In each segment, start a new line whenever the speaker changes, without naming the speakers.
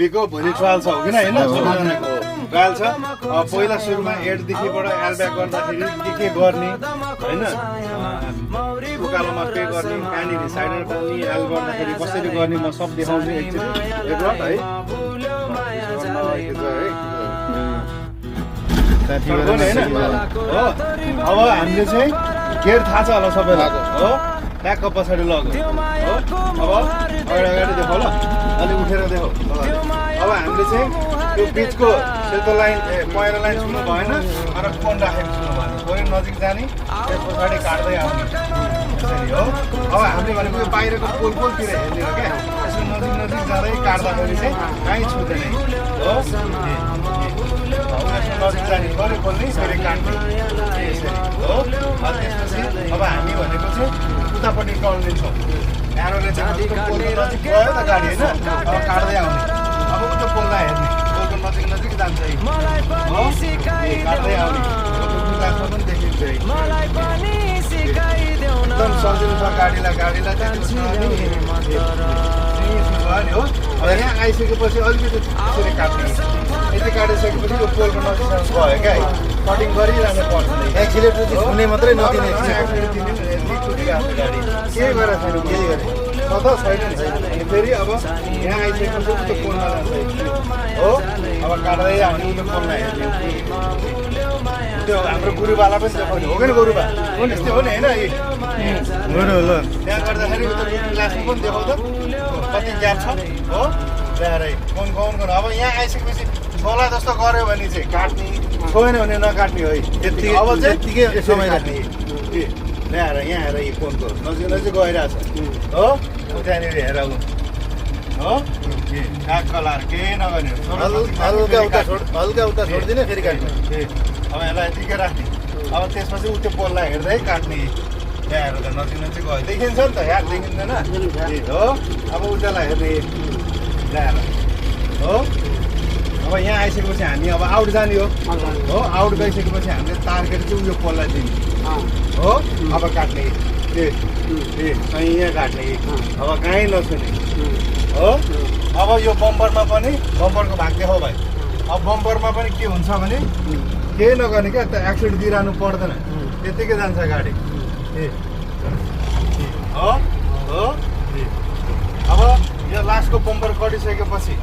बिको भोलि ट्रायल छ हो कि होइन सबैजनाको ट्रायल छ पहिला सुरुमा एडदेखिबाट एलब्याक गर्दाखेरि के गर्ने होइन उकालोमा पे गर्ने कहाँनिर साइडर गर्ने एल गर्दाखेरि कसरी गर्ने म सब देखाउँछु एकचोटि एक है अब हामीले चाहिँ गेट थाहा छ होला सबैलाई हो ट्याक्क पछाडि लग्यो हो अब अगाडि देखाउ ल अलि उठेर देखाउ अब हामीले चाहिँ त्यो बिचको सेतो लाइन पहेँलो लाइन छुनु भएन र फोन राखेर छुनु भएन गएर नजिक जाने त्यस पछाडि काट्दै आउने त्यसरी हो अब हामीले भनेको यो बाहिरको पोलतिर हेर्ने हो क्या यसो नजिक नजिक जाँदै काट्दाखेरि चाहिँ कहीँ छुँदैन हो नजिक जाने गऱ्यो खोल्ने फेरि काट्ने यसरी हो त्यसपछि अब हामी भनेको चाहिँ उतापट्टि टर्निन्छौँ एरोले चाहिँ पोलको नजिक गयो त गाडी होइन अब काट्दै आउने अब उता पोललाई हेर्ने पोलको नजिक नजिक जान्छ हो काट्दै आउने ग्लासमा पनि देखिन्छ एकदम सजिलो छ गाडीलाई भयो हो अब यहाँ आइसकेपछि अलिकति त्यसरी काट्ने यति काटिसकेपछि यो पोलको नजिकसम्म गयो क्या कटिङ गरिरहनु पर्छ एक्सिलेटर चाहिँ हुने मात्रै नदिने एक्सिलेटर दिने छुटिरहेको छ गाडी के गरेर छैन केही गरे कता छैन फेरि अब यहाँ आइसकेपछि त्यो पोलमा जान्छ हो अब काट्दै हामी त्यो पोलमा हेर्ने त्यो हाम्रो गुरुबालाई पनि देखाउने हो कि गुरुबा यस्तै हो नि होइन त्यहाँ गर्दाखेरि क्लासमा पनि देखाउँछ कति ग्याप छ हो ल्याएर फोन अब यहाँ आइसकेपछि छोला जस्तो गऱ्यो भने चाहिँ काट्ने छोएन भने नकाट्ने है त्यतिकै अब चाहिँ त्यतिकै समय काट्ने ल्याएर यहाँ हेर यो फोनको नजिक नजिक गइरहेछ हो त्यहाँनिर हेर हो काग लाएर केही नगर्ने हल्का उता छोडिदिने फेरि काट्ने अब यसलाई यतिकै राख्ने अब त्यसपछि उ त्यो पोललाई हेर्दै काट्ने त्यहाँ हेरेर त नजिक नजिक गयो देखिन्छ नि त यहाँ देखिँदैन हो अब उतालाई हेर्ने ल्याएर हो अब यहाँ आइसकेपछि हामी अब आउट जाने हो आउट गइसकेपछि हामीले टार्गेट चाहिँ उयो पोललाई दिने हो अब काट्ने कहीँ यहाँ काट्ने अब कहीँ नछुने हो अब यो बम्परमा पनि बम्परको भाग देखाउ भाइ अब बम्परमा पनि के हुन्छ भने केही नगर्ने क्या त एक्सिडेन्ट दिइरहनु पर्दैन त्यत्तिकै जान्छ गाडी हो अब यो लास्टको बम्पर कटिसकेपछि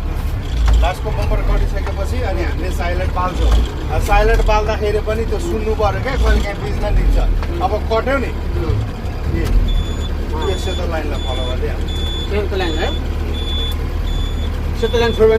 अनि हामीले साइलेन्ट बाल्छौँ साइलेन्ट बाल्दाखेरि पनि त्यो सुन्नु पऱ्यो क्या कहिले काहीँ बिचमा दिन्छ अब कट्यो नि सेतो लाइनलाई फलो गर्दै
सेतो लाइन है सेतो लाइन छोड्यो